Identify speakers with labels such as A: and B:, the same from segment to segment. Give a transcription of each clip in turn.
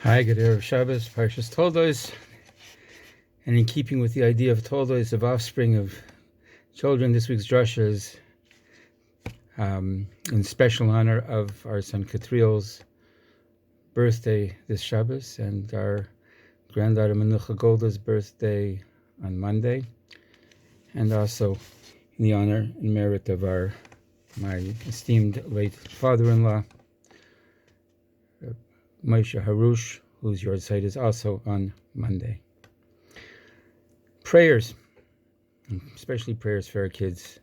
A: Hi, good Erev Shabbos, Parshas Toldos, and in keeping with the idea of Toldos, of offspring of children, this week's drasha is in special honor of our son Katriel's birthday this Shabbos and our granddaughter Menucha Golda's birthday on Monday, and also in the honor and merit of my esteemed late father-in-law, Moshe Harush, whose yahrzeit is also on Monday. Prayers, especially prayers for our kids.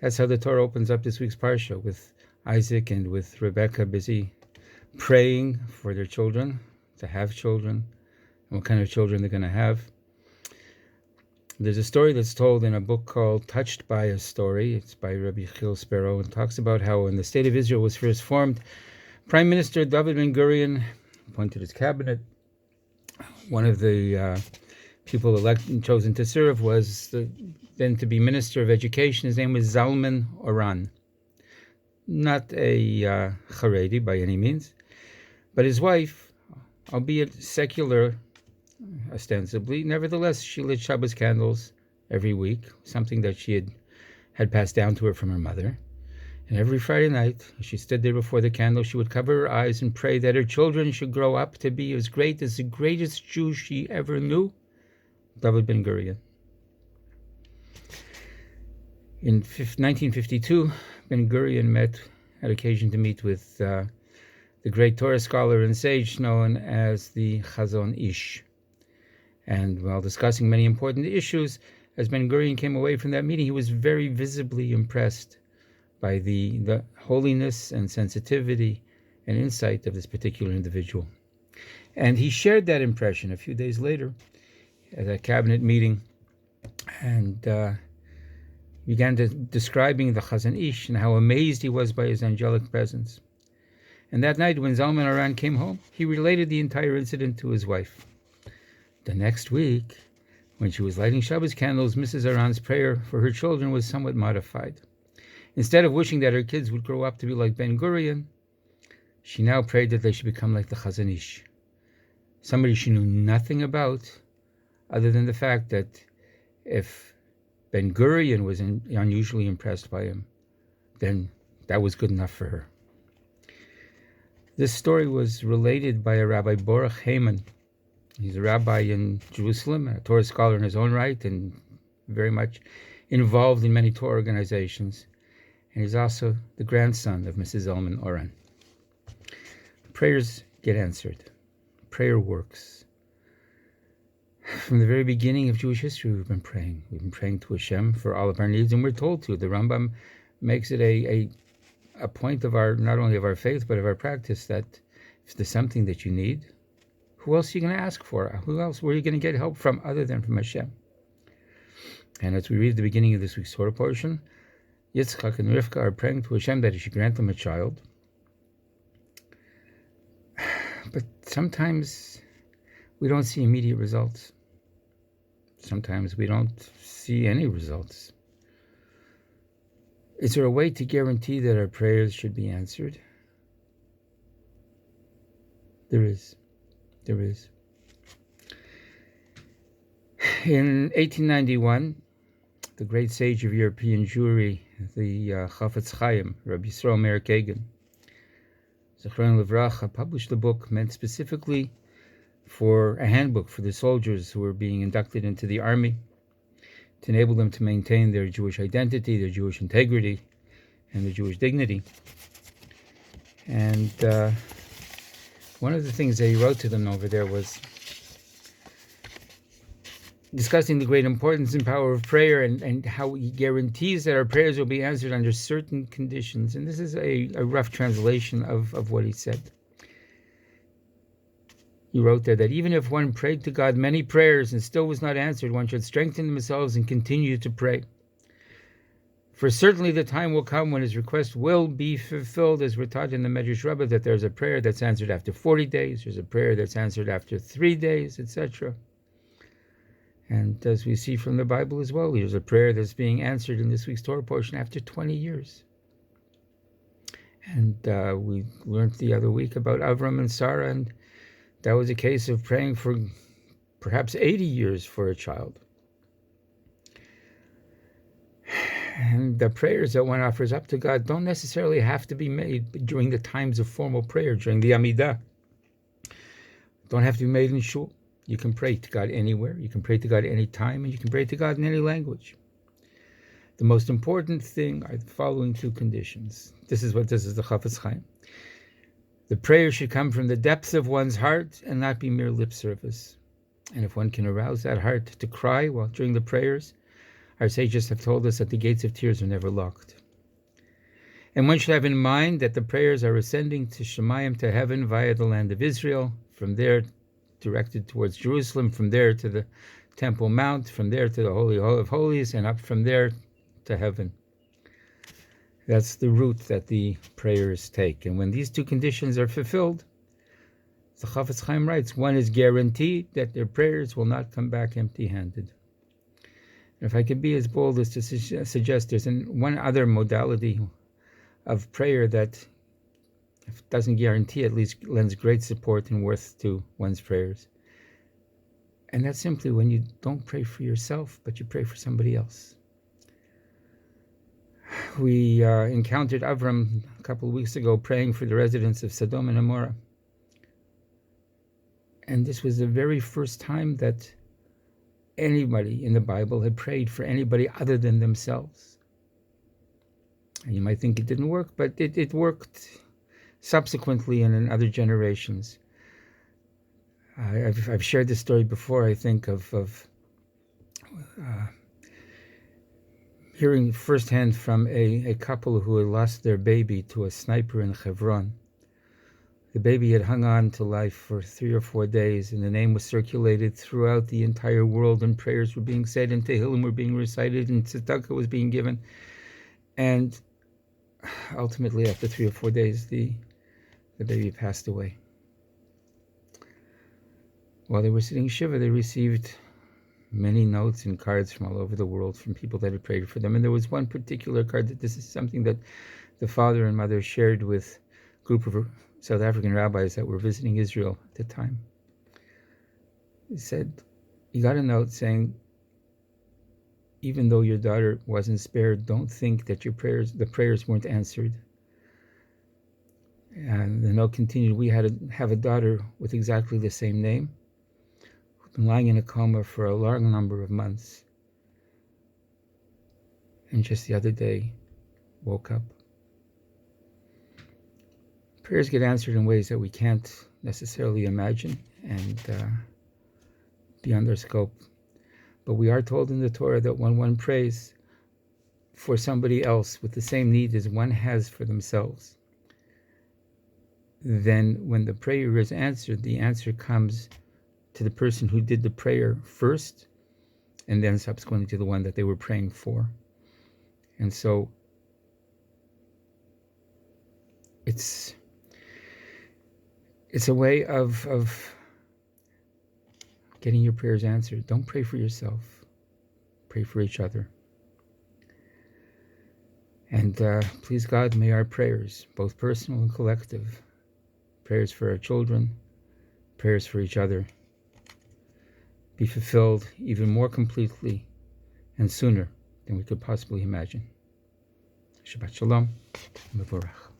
A: That's how the Torah opens up this week's parsha, with Isaac and with Rebecca busy praying for their children, to have children, and what kind of children they're going to have. There's a story that's told in a book called Touched by a Story. It's by Rabbi Chil Sparrow, and talks about how when the state of Israel was first formed, Prime Minister David Ben-Gurion appointed his cabinet. One of the people elected and chosen to serve was then to be Minister of Education. His name was Zalman Oran. Not a Haredi by any means, but his wife, albeit secular ostensibly, nevertheless she lit Shabbos candles every week, something that she had passed down to her from her mother. And every Friday night, as she stood there before the candle, she would cover her eyes and pray that her children should grow up to be as great as the greatest Jew she ever knew, David Ben-Gurion. In 1952, Ben-Gurion had occasion to meet with the great Torah scholar and sage known as the Chazon Ish. And while discussing many important issues, as Ben-Gurion came away from that meeting, he was very visibly impressed by the holiness and sensitivity and insight of this particular individual. And he shared that impression a few days later at a cabinet meeting, and began describing the Chazon Ish and how amazed he was by his angelic presence. And that night, when Zalman Aran came home, he related the entire incident to his wife. The next week, when she was lighting Shabbos candles, Mrs. Aran's prayer for her children was somewhat modified. Instead of wishing that her kids would grow up to be like Ben-Gurion, she now prayed that they should become like the Chazon Ish, somebody she knew nothing about, other than the fact that if Ben-Gurion was unusually impressed by him, then that was good enough for her. This story was related by a Rabbi Baruch Heyman. He's a rabbi in Jerusalem, a Torah scholar in his own right, and very much involved in many Torah organizations. And he's also the grandson of Mrs. Zalman Oran. Prayers get answered. Prayer works. From the very beginning of Jewish history, we've been praying. We've been praying to Hashem for all of our needs, and we're told to. The Rambam makes it a point of our, not only of our faith, but of our practice, that if there's something that you need, who else are you going to ask for? Where are you going to get help from other than from Hashem? And as we read at the beginning of this week's Torah portion, Yitzchak and Rivka are praying to Hashem that He should grant them a child. But sometimes we don't see immediate results. Sometimes we don't see any results. Is there a way to guarantee that our prayers should be answered? There is. There is. In 1891, the great sage of European Jewry, the Chafetz Chaim, Rabbi Yisrael Meir Kagan, Zichron Livracha, published a book meant specifically for a handbook for the soldiers who were being inducted into the army, to enable them to maintain their Jewish identity, their Jewish integrity, and their Jewish dignity. And one of the things that he wrote to them over there was discussing the great importance and power of prayer, and how he guarantees that our prayers will be answered under certain conditions. And this is a rough translation of what he said. He wrote there that even if one prayed to God many prayers and still was not answered, one should strengthen themselves and continue to pray. For certainly the time will come when his request will be fulfilled, as we're taught in the Medrash Rabbah, that there's a prayer that's answered after 40 days, there's a prayer that's answered after 3 days, etc. And as we see from the Bible as well, there's a prayer that's being answered in this week's Torah portion after 20 years. And we learned the other week about Avram and Sarah, and That was a case of praying for perhaps 80 years for a child. And the prayers that one offers up to God don't necessarily have to be made during the times of formal prayer, during the Amidah. Don't have to be made in shul. You can pray to God anywhere. You can pray to God anytime, and you can pray to God in any language. The most important thing are the following two conditions. This is the Chafetz Chaim. The prayer should come from the depths of one's heart and not be mere lip service. And if one can arouse that heart to cry while during the prayers, our sages have told us that the gates of tears are never locked. And one should have in mind that the prayers are ascending to Shemayim, to heaven, via the land of Israel, from there directed towards Jerusalem, from there to the Temple Mount, from there to the Holy of Holies, and up from there to heaven. That's the route that the prayers take. And when these two conditions are fulfilled, the Chafetz Chaim writes, one is guaranteed that their prayers will not come back empty-handed. If I could be as bold as to suggest there's one other modality of prayer that, if it doesn't guarantee, at least lends great support and worth to one's prayers. And that's simply when you don't pray for yourself, but you pray for somebody else. We encountered Avram a couple of weeks ago praying for the residents of Sodom and Amorah. And this was the very first time that anybody in the Bible had prayed for anybody other than themselves. And you might think it didn't work, but it worked subsequently and in other generations. I've shared this story before, I think, of hearing firsthand from a couple who had lost their baby to a sniper in Hebron. The baby had hung on to life for 3 or 4 days, and the name was circulated throughout the entire world, and prayers were being said, and Tehillim were being recited, and tzedakah was being given. And ultimately, after 3 or 4 days, the baby passed away. While they were sitting Shiva, they received many notes and cards from all over the world from people that had prayed for them. And there was one particular card that this is something that the father and mother shared with a group of South African rabbis that were visiting Israel at the time. He said, he got a note saying, even though your daughter wasn't spared, don't think that the prayers weren't answered. And the note continued, we had to have a daughter with exactly the same name, who'd been lying in a coma for a long number of months. And just the other day, woke up. Prayers get answered in ways that we can't necessarily imagine and beyond our scope. But we are told in the Torah that when one prays for somebody else with the same need as one has for themselves, then when the prayer is answered, the answer comes to the person who did the prayer first, and then subsequently to the one that they were praying for. And so it's a way of getting your prayers answered. Don't pray for yourself. Pray for each other. And please God, may our prayers, both personal and collective, prayers for our children, prayers for each other, be fulfilled even more completely and sooner than we could possibly imagine. Shabbat Shalom. Mevorach.